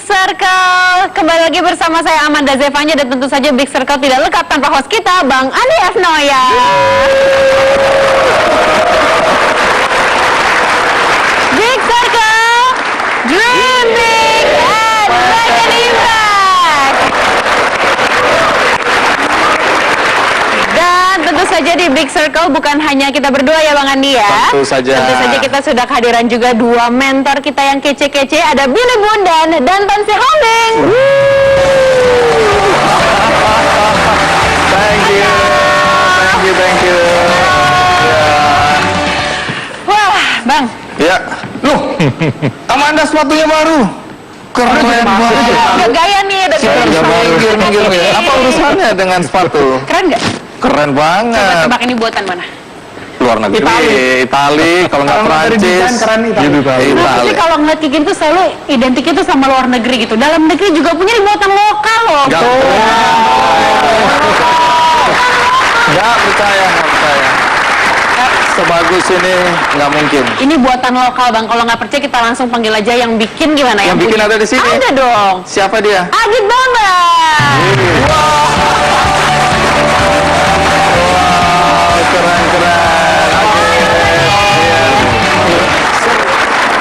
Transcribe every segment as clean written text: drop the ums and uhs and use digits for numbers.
Circle, kembali lagi bersama saya Amanda Zevanya dan tentu saja Big Circle tidak lengkap tanpa host kita, Bang Andi Asnoya. Big Circle, dream big and make an impact. Dan tentu saja di Big Circle bukan hanya kita berdua ya Bang Andi ya. Tentu saja. Tentu saja kita sudah kehadiran juga dua mentor kita yang kece-kece, ada Billy Bundan dan Tansi Homing. Thank you. Wah, Bang. Ya, loh, Amanda sepatunya baru. Keren banget. Gaya nih, ada Minggir. Apa urusannya dengan sepatu? Keren nggak? Keren Coba banget. tebak ini buatan mana? Luar negeri, Itali, kalau nggak Prancis. Tapi kalau ngeliat kayak gitu selalu identiknya tuh sama luar negeri gitu. Dalam negeri juga punya buatan lokal loh. Nggak percaya. Sebagus ini nggak mungkin. Ini buatan lokal Bang. Kalau nggak percaya kita langsung panggil aja yang bikin gimana ya? Yang bikin ada di sini? Ada dong. Siapa dia? Agit Bambang. Wow, keren.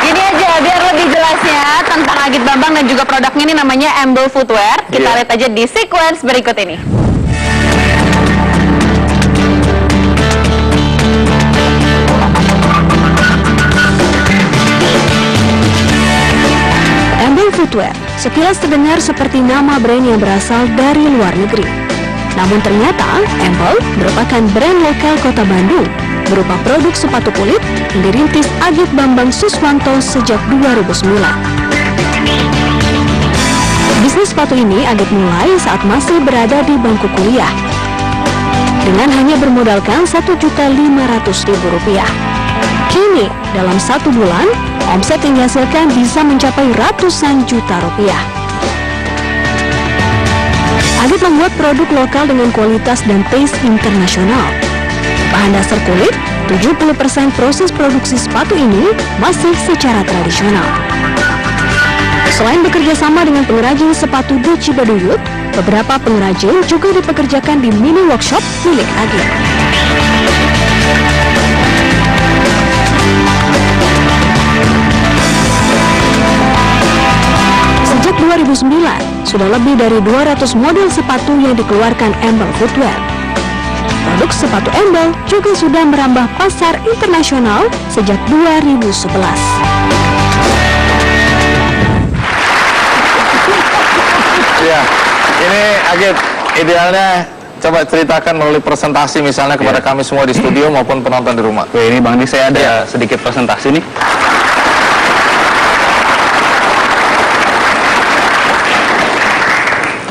Gini aja biar lebih jelasnya tentang Agit Bambang dan juga produknya ini namanya Amble Footwear. Kita lihat aja di sequence berikut ini. Amble Footwear sekilas terdengar seperti nama brand yang berasal dari luar negeri. Namun ternyata Amble merupakan brand lokal kota Bandung berupa produk sepatu kulit yang dirintis Agit Bambang Suswanto sejak 2009. Bisnis sepatu ini Agit mulai saat masih berada di bangku kuliah dengan hanya bermodalkan Rp1.500.000. Kini dalam 1 bulan omset yang dihasilkan bisa mencapai ratusan juta rupiah. Agit membuat produk lokal dengan kualitas dan taste internasional. Bahan dasar kulit, 70% proses produksi sepatu ini masih secara tradisional. Selain bekerja sama dengan pengrajin sepatu di Cibaduyut, beberapa pengrajin juga dipekerjakan di mini workshop milik Agit. Sejak 2009, sudah lebih dari 200 model sepatu yang dikeluarkan Amble Footwear. Produk sepatu Amble juga sudah merambah pasar internasional sejak 2011. Ya, ini Agit, idealnya coba ceritakan melalui presentasi misalnya kepada kami semua di studio maupun penonton di rumah. Oke, ini Bang Di, saya ada sedikit presentasi nih.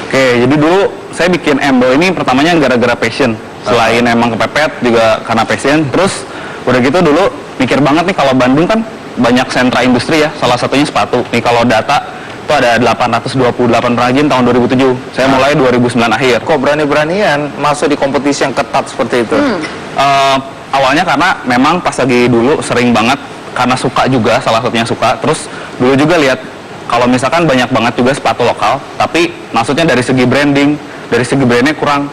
Oke, jadi dulu saya bikin Amble ini pertamanya gara-gara passion. Selain emang kepepet juga karena passion. Terus udah gitu dulu mikir banget nih kalau Bandung kan banyak sentra industri ya, salah satunya sepatu. Nih kalau data itu ada 828 perajin tahun 2007. Saya mulai 2009 akhir. Kok berani-beranian masuk di kompetisi yang ketat seperti itu? Awalnya karena memang pas lagi dulu sering banget karena suka juga, salah satunya suka. Terus dulu juga lihat kalau misalkan banyak banget juga sepatu lokal, tapi maksudnya dari segi branding, dari segi brandnya kurang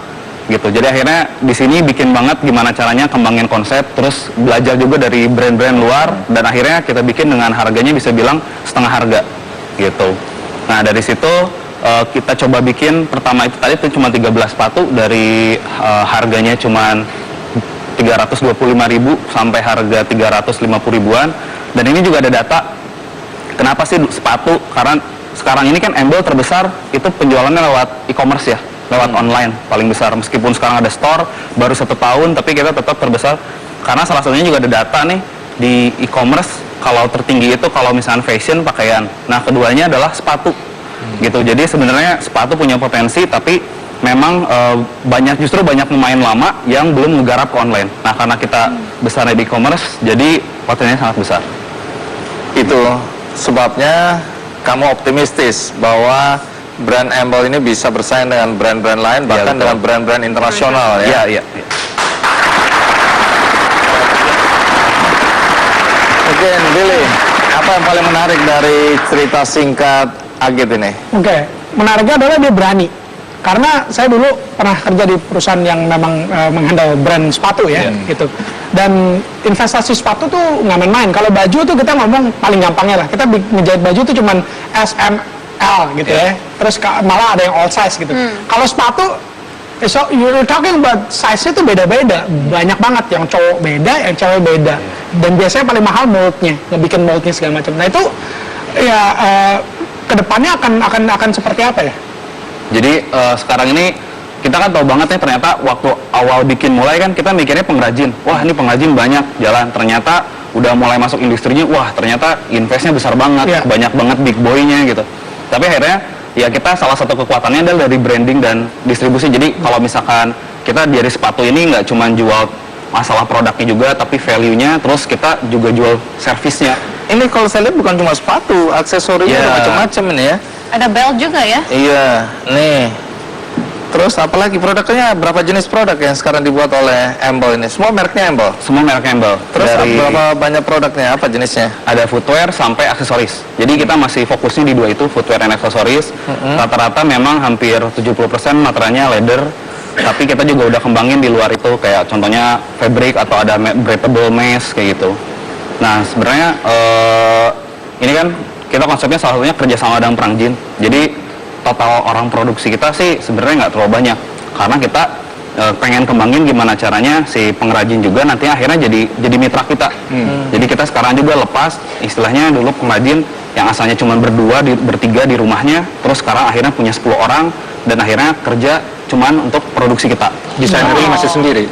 gitu. Jadi akhirnya di sini bikin banget gimana caranya kembangin konsep, terus belajar juga dari brand-brand luar, dan akhirnya kita bikin dengan harganya bisa bilang setengah harga gitu. Nah dari situ kita coba bikin pertama itu tadi itu cuma 13 sepatu dari harganya cuma 325.000 sampai harga 350.000-an. Dan ini juga ada data kenapa sih sepatu, karena sekarang ini kan Amble terbesar itu penjualannya lewat e-commerce ya, lewat online paling besar. Meskipun sekarang ada store baru 1 tahun, tapi kita tetap terbesar karena salah satunya juga ada data nih di e-commerce. Kalau tertinggi itu kalau misalnya fashion, pakaian. Nah keduanya adalah sepatu gitu. Jadi sebenarnya sepatu punya potensi, tapi memang justru banyak pemain lama yang belum menggarap ke online. Nah karena kita besarnya di e-commerce, jadi potensinya sangat besar. Itu sebabnya kamu optimistis bahwa brand Amble ini bisa bersaing dengan brand-brand lain, bahkan dengan brand-brand internasional ya. Iya. Oke, Billy, apa yang paling menarik dari cerita singkat Agit ini? Oke, menariknya adalah dia berani. Karena saya dulu pernah kerja di perusahaan yang memang menghandle brand sepatu ya, gitu. Dan investasi sepatu tuh nggak main-main. Kalau baju tuh kita ngomong paling gampangnya lah. Kita ngejahit baju tuh cuman S, M, L gitu ya. Terus malah ada yang all size gitu. Kalau sepatu, so you're talking about size-nya tuh beda-beda. Banyak banget, yang cowok beda, yang cewek beda. Dan biasanya paling mahal moldnya, ngebikin moldnya segala macam. Nah itu ya kedepannya akan seperti apa ya? Jadi sekarang ini kita kan tahu banget ya, ternyata waktu awal bikin mulai kan kita mikirnya pengrajin. Wah ini pengrajin banyak jalan. Ternyata udah mulai masuk industrinya, wah ternyata investnya besar banget, banyak banget big boy-nya gitu. Tapi akhirnya ya kita salah satu kekuatannya adalah dari branding dan distribusi. Jadi kalau misalkan kita dari sepatu ini nggak cuma jual masalah produknya juga, tapi value-nya, terus kita juga jual servisnya. Ini kalau saya lihat bukan cuma sepatu, aksesorinya ada macam-macam ini ya. Ada belt juga ya? Iya, nih. Terus apalagi produknya, berapa jenis produk yang sekarang dibuat oleh Embel ini? Semua mereknya Embel? Semua mereknya Embel. Terus berapa banyak produknya, apa jenisnya? Ada footwear sampai aksesoris. Jadi kita masih fokusnya di dua itu, footwear dan aksesoris. Rata-rata memang hampir 70% materialnya leather. Tapi kita juga udah kembangin di luar itu, kayak contohnya fabric atau ada breathable mesh kayak gitu. Nah sebenarnya ini kan kita konsepnya salah satunya kerjasama dengan pengrajin. Jadi total orang produksi kita sih sebenarnya nggak terlalu banyak, karena kita pengen kembangin gimana caranya si pengrajin juga nanti akhirnya jadi mitra kita. Jadi kita sekarang juga lepas istilahnya, dulu pengrajin yang asalnya cuma bertiga di rumahnya, terus sekarang akhirnya punya 10 orang dan akhirnya kerja cuman untuk produksi kita. Desainernya masih sendiri?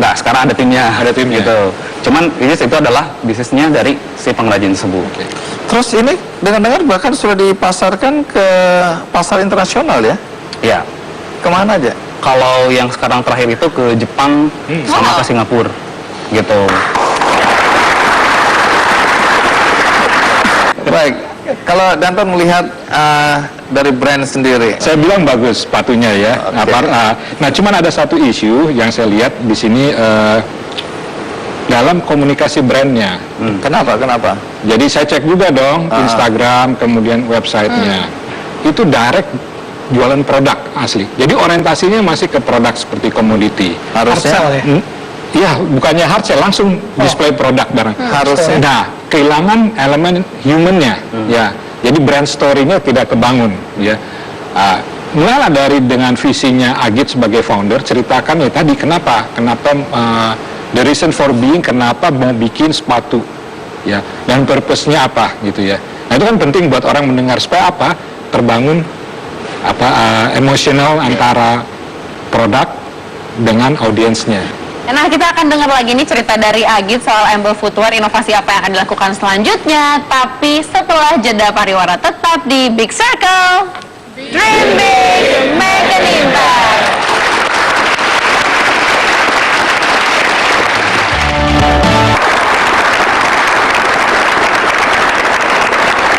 Nggak, sekarang ada timnya gitu. Cuman ini itu adalah bisnisnya dari si pengrajin tersebut. Terus ini dengar-dengar bahkan sudah dipasarkan ke pasar internasional ya? Iya. Kemana aja? Kalau yang sekarang terakhir itu ke Jepang sama ke Singapura gitu. Baik, kalau Danton melihat dari brand sendiri, Saya bilang bagus sepatunya ya. Nah, cuman ada satu isu yang saya lihat di sini dalam komunikasi brandnya. Kenapa? Jadi saya cek juga dong Instagram, kemudian websitenya. Itu direct jualan produk asli. Jadi orientasinya masih ke produk seperti komoditi. Harusnya Iya, bukannya hard sell, langsung display produk barang. Harusnya. Nah, kehilangan elemen humannya, ya. Jadi brand story-nya tidak kebangun, ya. Mulailah dari dengan visinya Agit sebagai founder, ceritakan ya tadi kenapa the reason for being, kenapa mau bikin sepatu, ya, dan purpose-nya apa, gitu ya. Nah itu kan penting buat orang mendengar supaya apa, terbangun emosional antara produk dengan audiensnya. Nah, kita akan dengar lagi nih cerita dari Agit soal Embel Footwear, inovasi apa yang akan dilakukan selanjutnya. Tapi setelah jeda pariwara, tetap di Big Circle. Dream big, make an impact.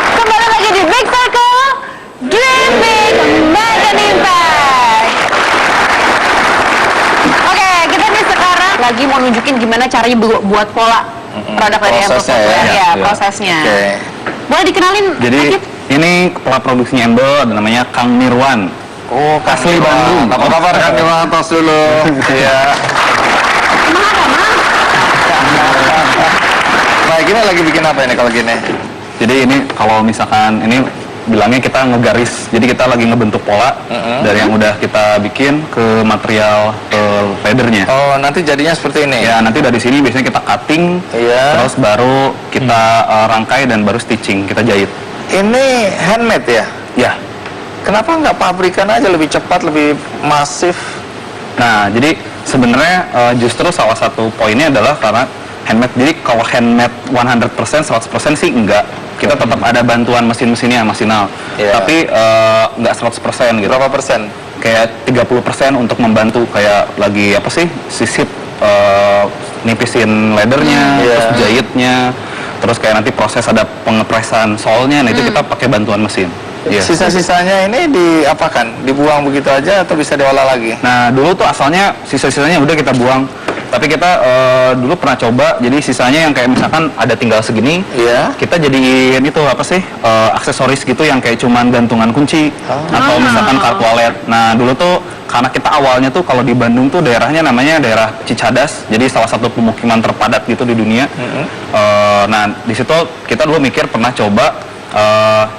Kembali lagi di Big Circle. Dream big, make an impact. Oke, kita nih sekarang lagi mau nunjukin gimana caranya buat pola produk dari Embel Prosesnya Footwear. ya? Ya, prosesnya. Oke. Boleh dikenalin, Jadi Agit? ini kepala produksinya Embel ada namanya Kang Nirwan. Oh, Asli Bandung. Apa kabar kan? Gimana tos dulu? Iya. Baik, ini lagi bikin apa ini kalau gini? Jadi ini kalau misalkan ini bilangnya kita ngegaris. Jadi kita lagi ngebentuk pola dari yang udah kita bikin ke material ke leathernya. Oh, nanti jadinya seperti ini? Ya nanti dari sini biasanya kita cutting, Iya. terus baru kita rangkai dan baru stitching, kita jahit. Ini handmade ya? Ya. Kenapa nggak pabrikan aja, lebih cepat, lebih masif? Nah jadi sebenarnya justru salah satu poinnya adalah karena handmade. Jadi kalau handmade 100%, 100% sih enggak. Kita tetap ada bantuan mesin-mesinnya, masinal. Iya. Tapi nggak 100% gitu. Berapa persen? Kayak 30% untuk membantu, kayak lagi apa sih, sisip nipisin leathernya, Iya. terus jahitnya, terus kayak nanti proses ada pengepresan solnya, nah itu kita pakai bantuan mesin. Iya. Sisa-sisanya ini diapakan? Dibuang begitu aja atau bisa diolah lagi? Nah dulu tuh asalnya sisa-sisanya udah kita buang, Tapi kita dulu pernah coba, jadi sisanya yang kayak misalkan ada tinggal segini, Iya. kita jadiin itu apa sih, aksesoris gitu yang kayak cuman gantungan kunci atau misalkan kartu wallet. Nah dulu tuh karena kita awalnya tuh kalau di Bandung tuh daerahnya namanya daerah Cicadas, jadi salah satu pemukiman terpadat gitu di dunia. Nah di situ kita dulu mikir pernah coba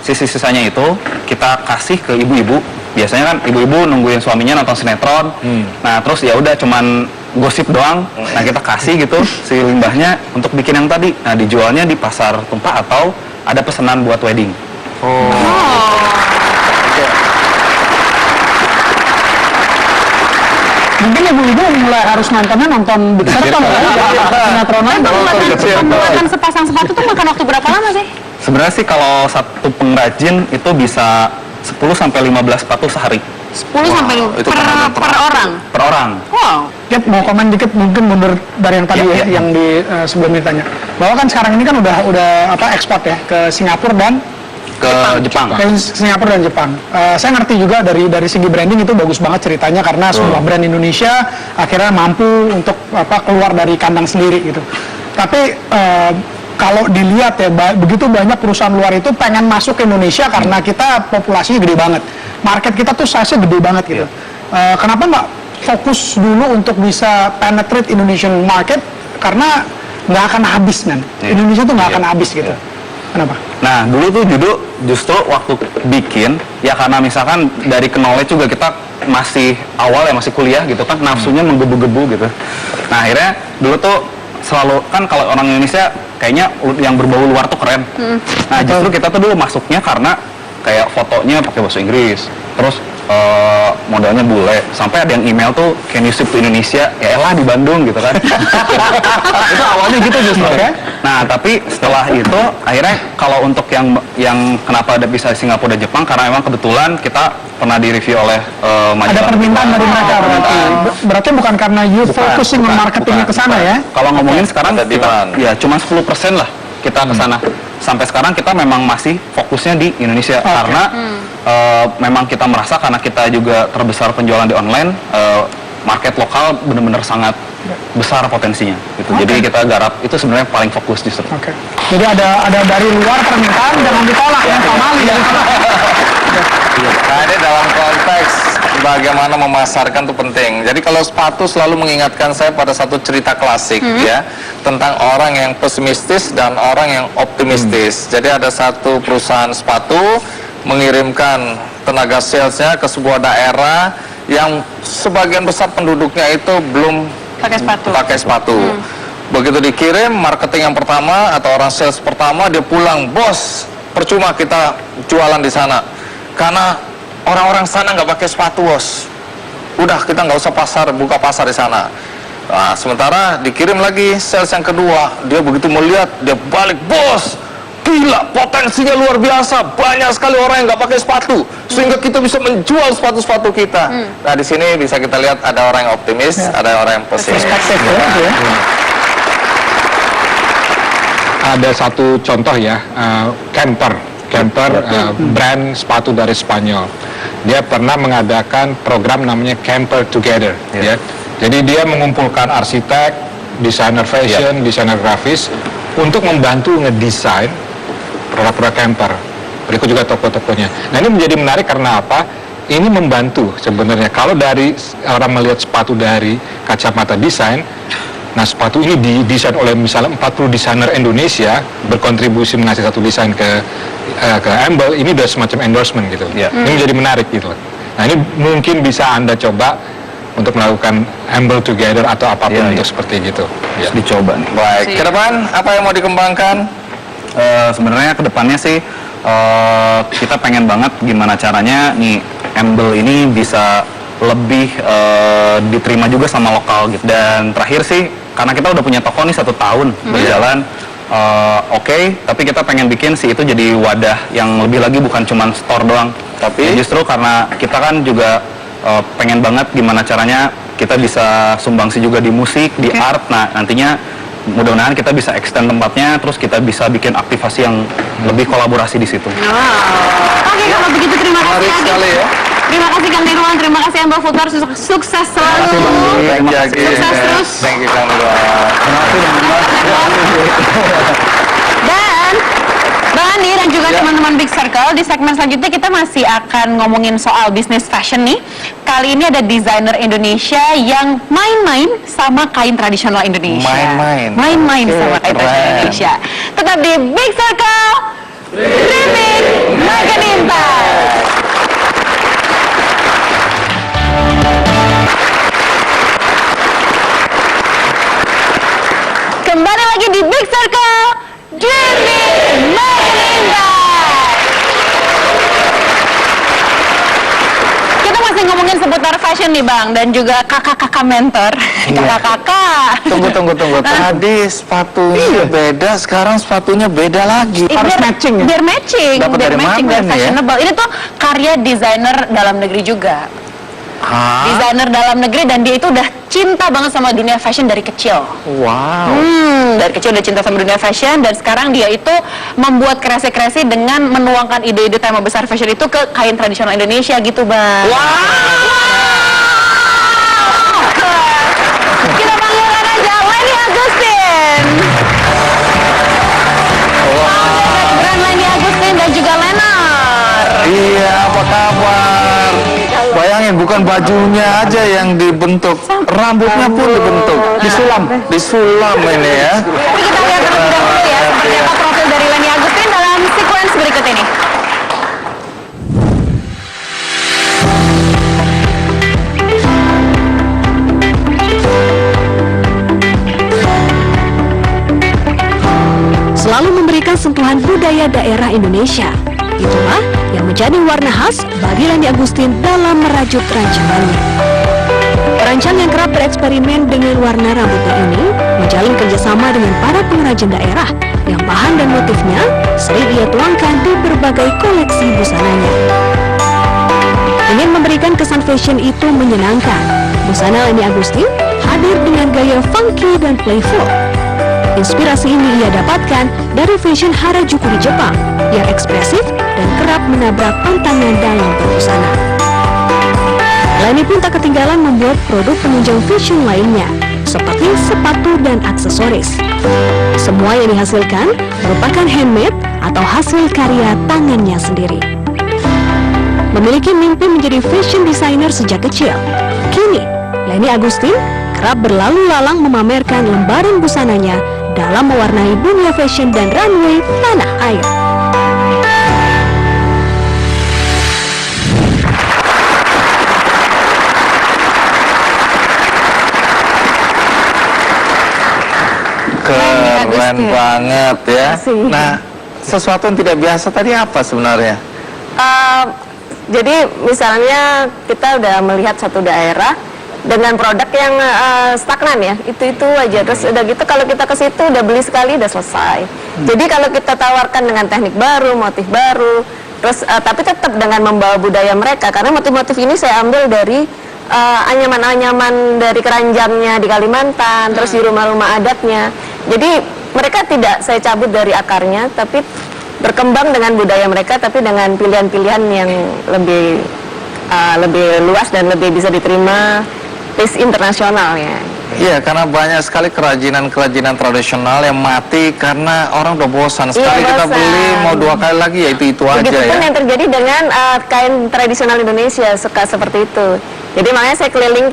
sisa-sisanya itu kita kasih ke ibu-ibu. Biasanya kan ibu-ibu nungguin suaminya nonton sinetron. Nah terus ya udah cuman gosip doang. Nah kita kasih gitu si limbahnya untuk bikin yang tadi. Nah dijualnya di pasar tumpah atau ada pesanan buat wedding. Mungkin ibu-ibu mulai harus nonton Big Circle ya, sinetron lain. Pembuatan sepasang sepatu tuh makan waktu berapa lama sih? Sebenarnya sih kalau satu pengrajin itu bisa 10 sampai 15 sepatu sehari 10 sampai itu per orang. per orang. Wow. Yap, mau komen dikit mungkin mundur dari yang tadi Iya, ya, iya. yang di sebelum ditanya. Bahwa kan sekarang ini kan udah ekspor ya ke Singapura dan Ke Jepang. ke Singapura dan Jepang. Saya ngerti juga dari segi branding itu bagus banget ceritanya karena sebuah brand Indonesia akhirnya mampu untuk keluar dari kandang sendiri gitu. Tapi kalau dilihat ya begitu banyak perusahaan luar itu pengen masuk ke Indonesia karena kita populasinya gede banget. Market kita tuh size-nya gede banget gitu. Kenapa nggak fokus dulu untuk bisa penetrate Indonesian market karena nggak akan habis men. Indonesia tuh nggak akan habis gitu. Kenapa? Nah dulu tuh justru waktu bikin ya karena misalkan dari knowledge juga kita masih awal ya masih kuliah gitu kan nafsunya menggebu-gebu gitu. Nah akhirnya dulu tuh selalu kan kalau orang Indonesia kayaknya yang berbau luar tuh keren. Nah justru kita tuh dulu masuknya karena kayak fotonya pakai bahasa Inggris, terus modalnya bule, sampai ada yang email tuh can you ship to Indonesia, ya elah di Bandung gitu kan. Itu awalnya gitu justru. Nah tapi setelah itu akhirnya kalau untuk yang kenapa ada bisa Singapura dan Jepang karena memang kebetulan kita pernah direview oleh majalah. Ada permintaan dari mereka berarti. Berarti bukan karena you focusing on marketingnya ke sana ya? Kalau ngomongin sekarang Ada kita demand. ya cuma 10% lah kita ke sana. Sampai sekarang kita memang masih fokusnya di Indonesia karena memang kita merasa karena kita juga terbesar penjualan di online, market lokal benar-benar sangat besar potensinya gitu. Jadi kita garap itu sebenarnya paling fokus justru. Oke. Jadi ada dari luar permintaan jangan ditolak ya Pak Mali ya. Nah ini dalam konteks bagaimana memasarkan itu penting. Jadi kalau sepatu selalu mengingatkan saya pada satu cerita klasik ya tentang orang yang pesimistis dan orang yang optimistis. Jadi ada satu perusahaan sepatu mengirimkan tenaga salesnya ke sebuah daerah yang sebagian besar penduduknya itu belum Pakai sepatu. Begitu dikirim marketing yang pertama atau orang sales pertama dia pulang, bos percuma kita jualan di sana karena orang-orang sana nggak pakai sepatu bos. Udah kita nggak usah buka pasar di sana. Nah, sementara dikirim lagi sales yang kedua, dia begitu melihat dia balik, bos gila potensinya luar biasa, banyak sekali orang yang nggak pakai sepatu sehingga kita bisa menjual sepatu-sepatu kita. Nah di sini bisa kita lihat ada orang yang optimis, ada orang yang pesimis. Perspektif ya. Ada satu contoh ya, Camper, brand sepatu dari Spanyol. Dia pernah mengadakan program namanya Camper Together, ya. Jadi dia mengumpulkan arsitek, desainer fashion, desainer grafis untuk membantu ngedesain produk-produk camper. Berikut juga toko-tokonya. Nah ini menjadi menarik karena apa? Ini membantu sebenarnya. Kalau dari orang melihat sepatu dari kacamata desain, nah sepatu ini didesain oleh misalnya 40 desainer Indonesia berkontribusi mengasih satu desain ke Amble, ini udah semacam endorsement gitu. Ini menjadi menarik gitu. Nah ini mungkin bisa Anda coba untuk melakukan Amble Together atau apapun untuk seperti gitu. Ya. Dicoba nih. Baik, ke depan apa yang mau dikembangkan? Sebenarnya kedepannya sih kita pengen banget gimana caranya nih Amble ini bisa lebih diterima juga sama lokal gitu. Dan terakhir sih karena kita udah punya toko nih 1 tahun berjalan, oke, tapi kita pengen bikin sih itu jadi wadah yang lebih lagi bukan cuma store doang. Tapi justru karena kita kan juga pengen banget gimana caranya kita bisa sumbangsi juga di musik, di art. Nah nantinya mudah-mudahan kita bisa extend tempatnya, terus kita bisa bikin aktivasi yang lebih kolaborasi di situ. Oke, kalau begitu terima kasih Menarik Agit. sekali ya. Terima kasih Kang Nirwan, terima kasih Amber Footwear, sukses selalu. Thank you, Agit. Sukses terus. Thank you, Kang Nirwan. Dan Bang Andi dan juga teman-teman Big Circle, di segmen selanjutnya kita masih akan ngomongin soal bisnis fashion nih. Kali ini ada desainer Indonesia yang main-main sama kain tradisional Indonesia. Main-main Oke, sama kain tradisional keren. Indonesia. Tetap di Big Circle, Dreaming Makin Intas. Kembali lagi di Big Circle, Dreaming Makin Indah. Kita masih ngomongin seputar fashion nih Bang, dan juga kakak-kakak mentor. Kakak-kakak. Tunggu. Tadi sepatunya beda, sekarang sepatunya beda lagi. Harus matching ya? Biar matching, Dapat biar dari matching, mana biar nih ya? fashionable. Ini tuh karya desainer dalam negeri juga. Desainer dalam negeri, dan dia itu udah cinta banget sama dunia fashion dari kecil. Wow. Dari kecil udah cinta sama dunia fashion, dan sekarang dia itu membuat kreasi-kreasi dengan menuangkan ide-ide tema besar fashion itu ke kain tradisional Indonesia gitu Bang. Kita panggilkan aja Lenny Agustin. Brand Lenny Agustin dan juga Lenar. Iya, apa kabar? Bayangin, bukan bajunya aja yang dibentuk, rambutnya pun dibentuk, disulam ini ya. Tapi kita lihat terlebih dahulu ya seperti apa profil dari Lenny Agustin dalam sequence berikut ini. Selalu memberikan sentuhan budaya daerah Indonesia. Itulah yang menjadi warna khas bagi Lenny Agustin dalam merajut rancangannya. Perancang yang kerap bereksperimen dengan warna rambutnya ini menjalin kerjasama dengan para pengrajin daerah yang bahan dan motifnya sering ia tuangkan di berbagai koleksi busananya. Ingin memberikan kesan fashion itu menyenangkan, busana Lenny Agustin hadir dengan gaya funky dan playful. Inspirasi ini ia dapatkan dari fashion Harajuku di Jepang yang ekspresif dan kerap menabrak pantangan dalam berbusana. Lenny pun tak ketinggalan membuat produk penunjang fashion lainnya, seperti sepatu dan aksesoris. Semua yang dihasilkan merupakan handmade atau hasil karya tangannya sendiri. Memiliki mimpi menjadi fashion designer sejak kecil, kini Lenny Agustin kerap berlalu lalang memamerkan lembaran busananya dalam mewarnai dunia fashion dan runway tanah air. Keren banget ya. Nah, sesuatu yang tidak biasa tadi apa sebenarnya? Jadi misalnya kita udah melihat satu daerah dengan produk yang stagnan ya, itu aja. Terus udah gitu kalau kita ke situ udah beli sekali udah selesai. Jadi kalau kita tawarkan dengan teknik baru, motif baru, terus tapi tetap dengan membawa budaya mereka, karena motif-motif ini saya ambil dari anyaman-anyaman dari keranjangnya di Kalimantan, terus di rumah-rumah adatnya. Jadi mereka tidak saya cabut dari akarnya, tapi berkembang dengan budaya mereka, tapi dengan pilihan-pilihan yang lebih luas dan lebih bisa diterima taste internasional ya. Iya, karena banyak sekali kerajinan-kerajinan tradisional yang mati karena orang udah bosan. Sekali kita bosan. beli mau 2 kali lagi ya itu aja Begitupun ya. yang terjadi dengan kain tradisional Indonesia, suka seperti itu. Jadi makanya saya keliling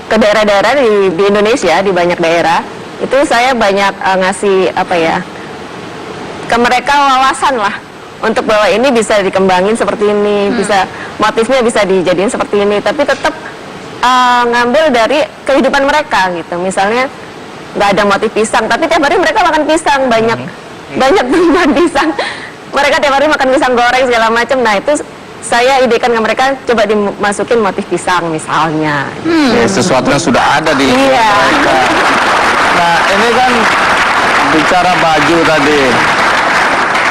ke daerah-daerah di Indonesia, di banyak daerah. Itu saya banyak ngasih ke mereka wawasan lah, untuk bahwa ini bisa dikembangin seperti ini, bisa motifnya bisa dijadiin seperti ini, tapi tetap ngambil dari kehidupan mereka gitu. Misalnya nggak ada motif pisang, tapi tiap hari mereka makan pisang, banyak makan pisang. Mereka tiap hari makan pisang goreng segala macam. Nah itu saya idekan ke mereka, coba dimasukin motif pisang misalnya. Ya, sesuatu yang sudah ada di Iya. mereka. Nah, ini kan bicara baju tadi.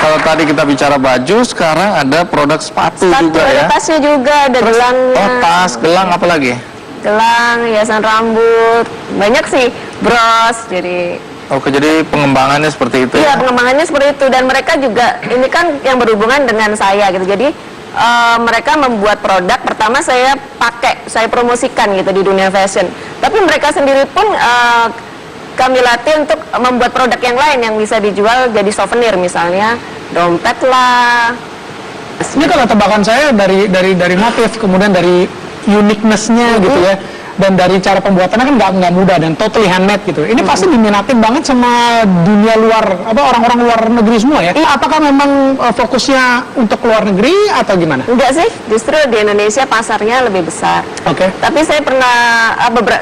Kalau tadi kita bicara baju, sekarang ada produk sepatu juga ada ya. tasnya juga, ada gelangnya. Oh, tas, gelang apa lagi? Gelang, hiasan rambut, banyak sih, bros, jadi Oke, jadi pengembangannya seperti itu iya ya? pengembangannya seperti itu. Dan mereka juga, ini kan yang berhubungan dengan saya gitu, jadi mereka membuat produk. Pertama saya promosikan gitu di dunia fashion. Tapi mereka sendiri pun kami latih untuk membuat produk yang lain yang bisa dijual jadi souvenir, misalnya dompet lah. Ini kalau tebakan saya dari motif, kemudian dari uniqueness-nya gitu ya, dan dari cara pembuatannya kan nggak mudah dan totally handmade gitu. Ini pasti diminatin banget sama dunia luar, orang-orang luar negeri semua ya. Apakah memang fokusnya untuk luar negeri atau gimana? Enggak sih, justru di Indonesia pasarnya lebih besar. Oke. Tapi saya pernah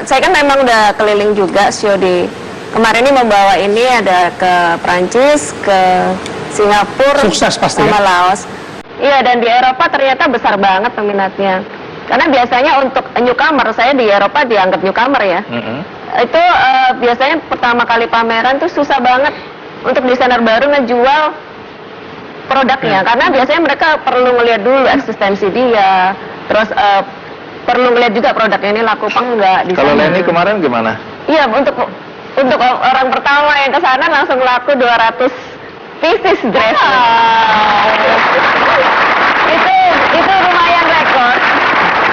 saya kan memang udah keliling juga show di kemarin ini, membawa ini ada ke Prancis, ke Singapura, Sukses pasti sama ya? Laos. Iya, dan di Eropa ternyata besar banget peminatnya. Karena biasanya untuk newcomer, saya di Eropa dianggap newcomer ya. Itu biasanya pertama kali pameran tuh susah banget untuk desainer baru ngejual produknya. Karena biasanya mereka perlu ngeliat dulu eksistensi dia, terus perlu ngeliat juga produknya ini laku apa enggak di Kalau sana. Leni kemarin gimana? Iya, untuk orang pertama yang ke sana langsung laku 200 pieces dress. Itu lumayan rekor.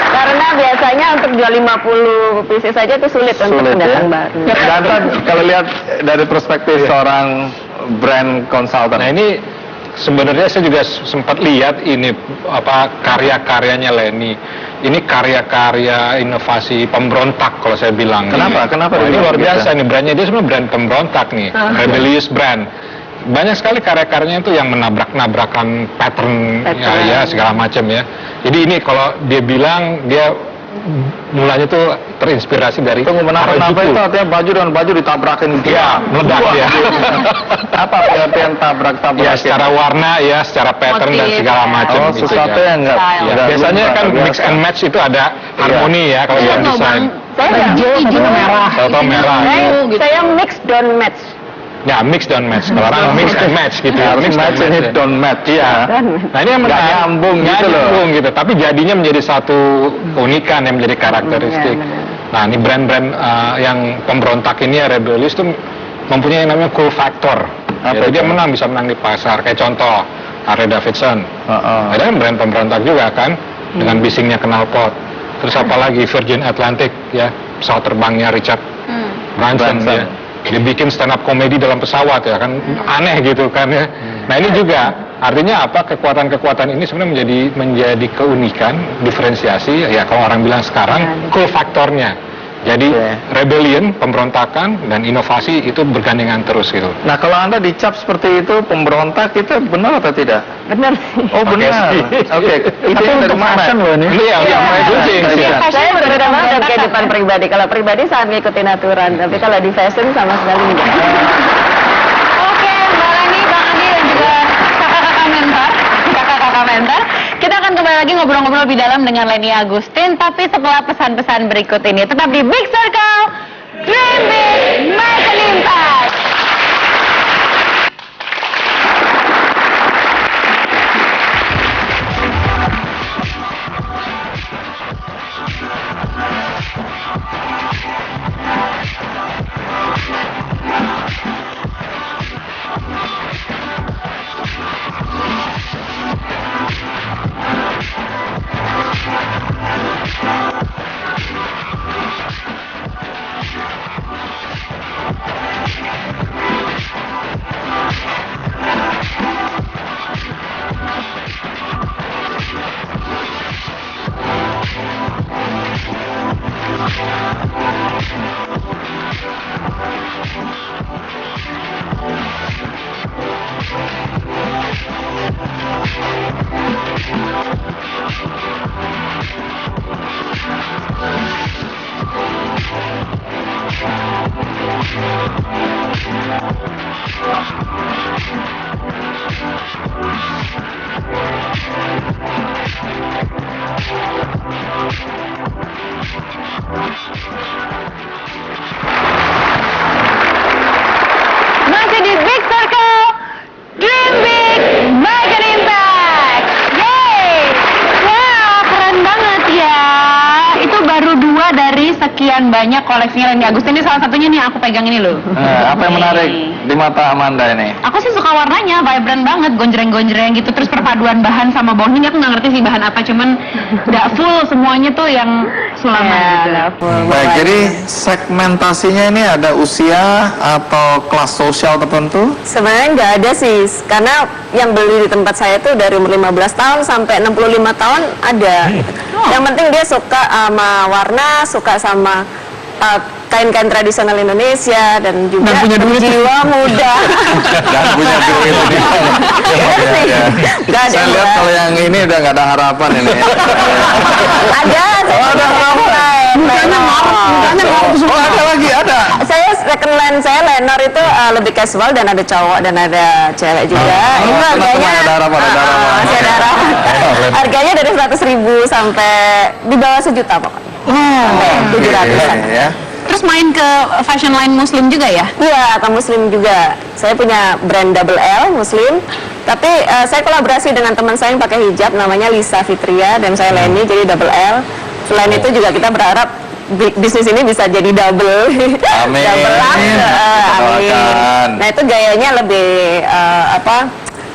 Karena biasanya untuk jual 50 pieces saja itu sulit untuk pendatang baru. Dan kalau lihat dari perspektif seorang brand consultant, Nah ini sebenarnya saya juga sempat lihat ini karya-karyanya Leni. Ini karya-karya inovasi pemberontak kalau saya bilang. Kenapa? Kenapa Wah, ini dibilang luar begitu? biasa nih brandnya, dia sebenarnya brand pemberontak nih, rebellious brand. Banyak sekali karya-karyanya itu yang menabrak-nabrakan pattern ya segala macam ya. Jadi ini kalau dia bilang dia mulanya tuh terinspirasi dari Tunggu, menabrak Harajuku. itu artinya baju dengan baju ditabrakin gitu. Ya, meledak ya. Apa pengertian tabrak-tabrak? Ya secara warna ya, secara pattern dan Motif, segala ya. macam Oh, gitu sesuatu ya. yang enggak. Style. Ya, biasanya kan mix and match itu ada harmoni ya kalau dalam desain. Saya nggak- Hijau, merah. Atau merah. saya mix don't match. Ya mix don't match. Kalau orang mix and match gitu ya. Mix match and ini ya. don't match. Iya. Nah ini yang Nggak menarik. nyambung Nggak gitu loh. nyambung gitu. Tapi jadinya menjadi satu keunikan yang menjadi karakteristik. Nah ini brand-brand yang pemberontak ini ya rebellious itu mempunyai yang namanya cool factor. Apa Jadi dia itu? bisa menang di pasar. Kayak contoh Harley Davidson. Heeh. Ada kan brand pemberontak juga kan dengan bisingnya knalpot. Terus apalagi Virgin Atlantic ya, pesawat terbangnya Richard Branson Branson. ya. Dia bikin stand up komedi dalam pesawat ya kan, aneh gitu kan ya. Nah ini juga artinya apa, kekuatan-kekuatan ini sebenarnya menjadi keunikan, diferensiasi ya kalau orang bilang sekarang cool faktornya. Jadi rebellion, pemberontakan dan inovasi itu bergandengan terus gitu. Nah, kalau Anda dicap seperti itu pemberontak, itu benar atau tidak? Benar sih. Oh, benar. Oke. Itu dari mana? Ini yang kucing sih. Saya berbeda banget dengan kehidupan pribadi. Kalau pribadi sangat ngikutin aturan, tapi kalau di fashion sama sekali enggak. Oke, Mbak Leni, Bang Andi dan juga kakak-kakak mentor. Kita akan kembali lagi ngobrol-ngobrol lebih dalam dengan Leni Agustin, tapi setelah pesan-pesan berikut ini. Tetap di Big Circle, Dream Big, Make an Impact. sekian banyak koleksinya Randy Agustin. Ini salah satunya nih, aku pegang ini loh. Apa yang menarik di mata Amanda ini? Aku sih suka warnanya, vibrant banget, gonjreng-gonjreng gitu. Terus perpaduan bahan sama bawahnya, ini aku nggak ngerti sih bahan apa, cuman nggak full semuanya tuh yang sulaman gitu. Baik, jadi segmentasinya ini ada usia atau kelas sosial tertentu? Sebenarnya nggak ada sih, karena yang beli di tempat saya tuh dari umur 15 tahun sampai 65 tahun ada. Yang penting dia suka sama warna, suka sama kain-kain tradisional Indonesia dan juga Dan punya duit. jiwa muda. Dan punya duit ini. Nggak ada. Saya lihat kalau yang ini udah nggak ada harapan ini. Ada. ada harapan. Oh, ada lagi, ada. Saya second line saya Lenor itu lebih casual dan ada cowok dan ada cewek juga. Itu harganya ada harapan, ada harapan. masih ada harapan. Harganya dari 100.000 sampai di bawah 1 juta pokoknya. Sampai 700-an. Ya. Terus main ke fashion line muslim juga ya? Iya, ke muslim juga. Saya punya brand Double L muslim. Tapi saya kolaborasi dengan teman saya yang pakai hijab namanya Lisa Fitria dan saya Leni jadi Double L. Selain itu juga kita berharap bisnis ini bisa jadi double. Amin. Double up. Amin. Doakan. Nah, itu gayanya lebih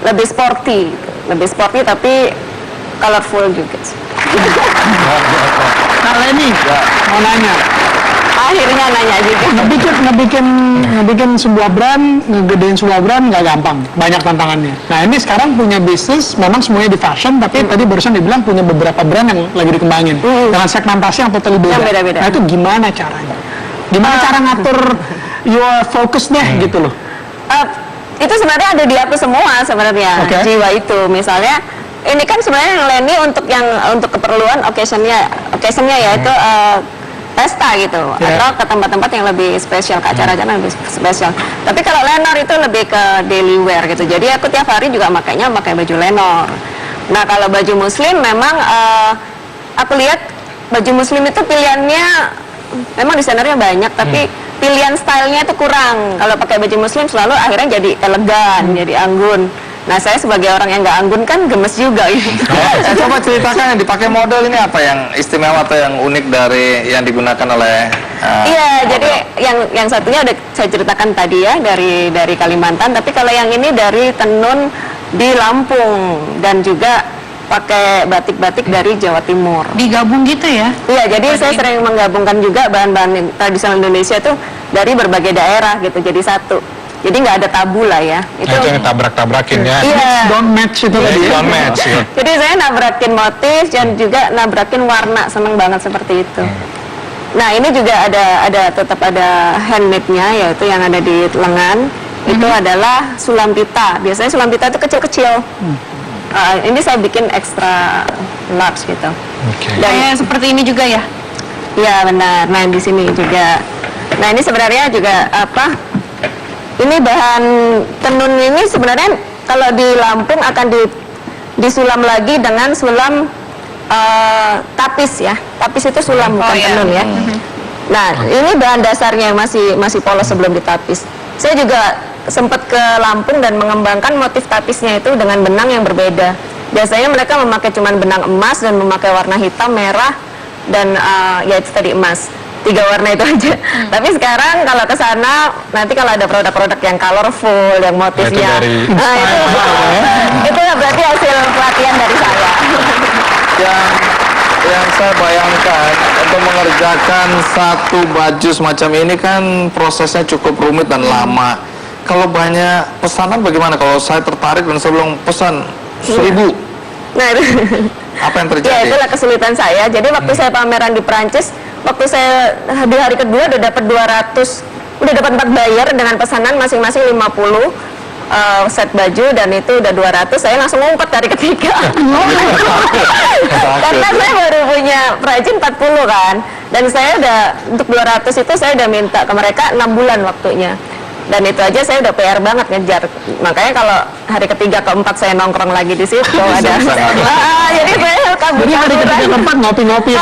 lebih sporty. Lebih sporty tapi colorful juga. Nah, Leni, mau nanya. Akhirnya nanya juga. Ngebikin sebuah brand, ngegedein sebuah brand nggak gampang, banyak tantangannya. Nah ini sekarang punya bisnis, memang semuanya di fashion, tapi tadi barusan dibilang punya beberapa brand yang lagi dikembangin dengan segmentasi yang totally beda. Yang beda-beda. Nah itu gimana caranya? Gimana cara ngatur your focus deh gitu loh? Itu sebenarnya ada di aku semua sebenarnya. Oke. Jiwa itu misalnya ini kan sebenarnya Leni untuk keperluan occasionnya yaitu pesta gitu atau ke tempat-tempat yang lebih spesial, ke acara-acara yang lebih spesial. Tapi kalau Lenor itu lebih ke daily wear gitu. Jadi aku tiap hari juga pakai baju Lenor. Nah kalau baju muslim memang aku lihat baju muslim itu pilihannya memang desainernya banyak, tapi pilihan stylenya itu kurang. Kalau pakai baju muslim selalu akhirnya jadi elegan, jadi anggun. Nah saya sebagai orang yang nggak anggun kan gemes juga gitu. Coba ceritakan yang dipakai model ini apa yang istimewa atau yang unik dari yang digunakan oleh Iya, jadi yang satunya udah saya ceritakan tadi ya dari Kalimantan, tapi kalau yang ini dari tenun di Lampung dan juga pakai batik-batik dari Jawa Timur. Digabung gitu ya? Iya, jadi saya sering menggabungkan juga bahan-bahan tradisional Indonesia itu dari berbagai daerah gitu, jadi satu. Jadi nggak ada tabu lah ya. Nah, itu yang tabrak-tabrakin ya. Iya. Don't match itu tadi. Don't match ya. Jadi saya nabrakin motif dan juga nabrakin warna, seneng banget seperti itu. Nah ini juga tetap ada handmade-nya, yaitu yang ada di lengan. Itu adalah sulam pita. Biasanya sulam pita itu kecil-kecil. Ini saya bikin extra large gitu. Oke. Dan Kayak seperti ini juga ya? iya benar. Nah di sini juga. Nah ini sebenarnya juga apa? Ini bahan tenun ini sebenarnya kalau di Lampung akan disulam lagi dengan sulam tapis ya. Tapis itu sulam bukan tenun ya. Nah ini bahan dasarnya masih polos sebelum ditapis. Saya juga sempat ke Lampung dan mengembangkan motif tapisnya itu dengan benang yang berbeda. Biasanya mereka memakai cuman benang emas dan memakai warna hitam, merah dan ya itu tadi emas. 3 warna itu aja. Tapi sekarang kalau ke sana nanti kalau ada produk-produk yang colorful, yang motifnya, itu berarti hasil pelatihan dari saya. yang saya bayangkan untuk mengerjakan satu baju semacam ini kan prosesnya cukup rumit dan lama. Kalau banyak pesanan bagaimana? Kalau saya tertarik dan sebelum pesan 1000, Nah itu, apa yang terjadi? ya itulah kesulitan saya. Jadi waktu saya pameran di Prancis, waktu saya di hari kedua udah dapat 4 buyer dengan pesanan masing-masing 50 set baju dan itu udah 200, saya langsung ngumpet hari ketiga. Karena saya baru punya perajin 40 kan, dan saya udah untuk 200 itu saya udah minta ke mereka 6 bulan waktunya. Dan itu aja saya udah PR banget ngejar. Makanya kalau hari ketiga keempat saya nongkrong lagi di situ ada. Jadi saya kabur. Jadi hari ketiga keempat ngopi-ngopi.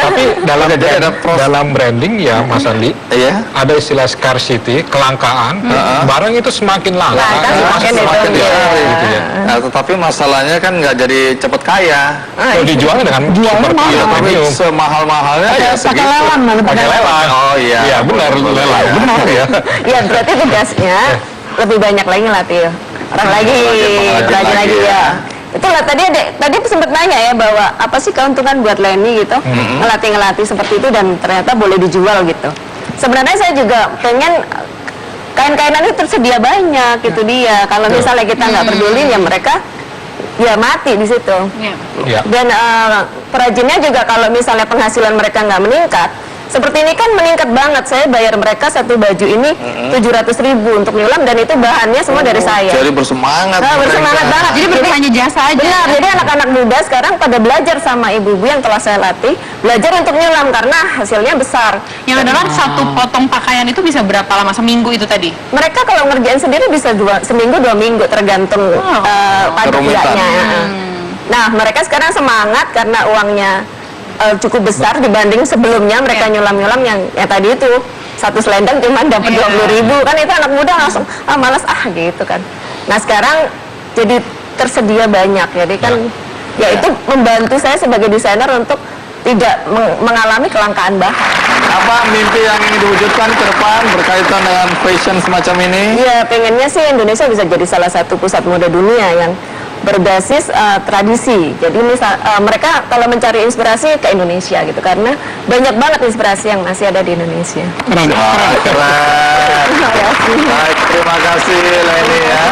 Tapi dalam Oke, jadi ada dalam branding ya Mas Andi, Iya. ada istilah scarcity, kelangkaan. Barang itu semakin langka, Langka, semakin Semakin itu, dicari iya. gitu ya. Nah, tetapi masalahnya kan nggak jadi cepet kaya. kalau dijualnya dengan super Iya, tapi premium. semahal-mahalnya ya Pakai segitu. lelang, mana Pakai lelang. Oh iya. Iya benar, lelang. Benar ya. Ya berarti tugasnya lebih banyak lagi ngelatih orang lagi, pengrajin lagi lagi ya. ya. Itulah tadi sempat nanya ya bahwa apa sih keuntungan buat Leni gitu ngelatih seperti itu dan ternyata boleh dijual gitu. Sebenarnya saya juga pengen kain-kainan itu tersedia banyak gitu dia. Kalau misalnya kita nggak peduli ya mereka ya mati di situ. Iya. Ya. Dan perajinnya juga kalau misalnya penghasilan mereka nggak meningkat, seperti ini kan meningkat banget. Saya bayar mereka satu baju ini 700.000 untuk nyulam dan itu bahannya semua dari saya. Jadi bersemangat. Nah, bersemangat mereka. banget. Jadi berarti hanya jasa aja. Benar, jadi anak-anak muda sekarang pada belajar sama ibu-ibu yang telah saya latih, belajar untuk nyulam karena hasilnya besar. Yang adalah satu potong pakaian itu bisa berapa lama? Seminggu itu tadi? Mereka kalau ngerjain sendiri bisa seminggu 2 minggu tergantung Kerumitan. pajaknya. Nah, mereka sekarang semangat karena uangnya cukup besar dibanding sebelumnya mereka nyulam-nyulam yang tadi itu satu selendang cuma dapat 20.000 kan itu anak muda langsung malas gitu kan. Nah sekarang jadi tersedia banyak jadi kan ya itu membantu saya sebagai desainer untuk tidak mengalami kelangkaan bahan. Apa mimpi yang ingin diwujudkan ke depan berkaitan dengan fashion semacam ini? Ya pengennya sih Indonesia bisa jadi salah satu pusat mode dunia yang berbasis tradisi. Jadi mereka kalau mencari inspirasi ke Indonesia gitu karena banyak banget inspirasi yang masih ada di Indonesia. Keren. Wah, keren. Baik, terima kasih Leni ya.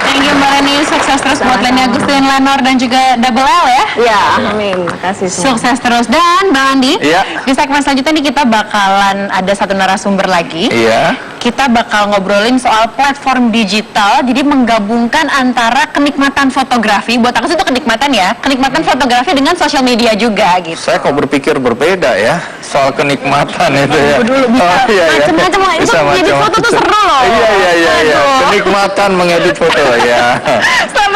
Thank you Mbak Leni, sukses terus buat Leni Agustin, Lenor dan juga Double L ya. Ya, amin. Makasih semua. Sukses terus. Dan Bang Andi, Iya. di segmen selanjutnya nih kita bakalan ada satu narasumber lagi. Iya. Kita bakal ngobrolin soal platform digital, jadi menggabungkan antara kenikmatan fotografi, buat aku sih itu kenikmatan ya, kenikmatan fotografi dengan sosial media juga gitu. Saya kok berpikir berbeda ya soal kenikmatan itu ya. Dulu bisa macam-macam lah, itu Bisa ngedit foto tuh seru loh. Iya. Aduh. Kenikmatan mengedit foto ya. Selamat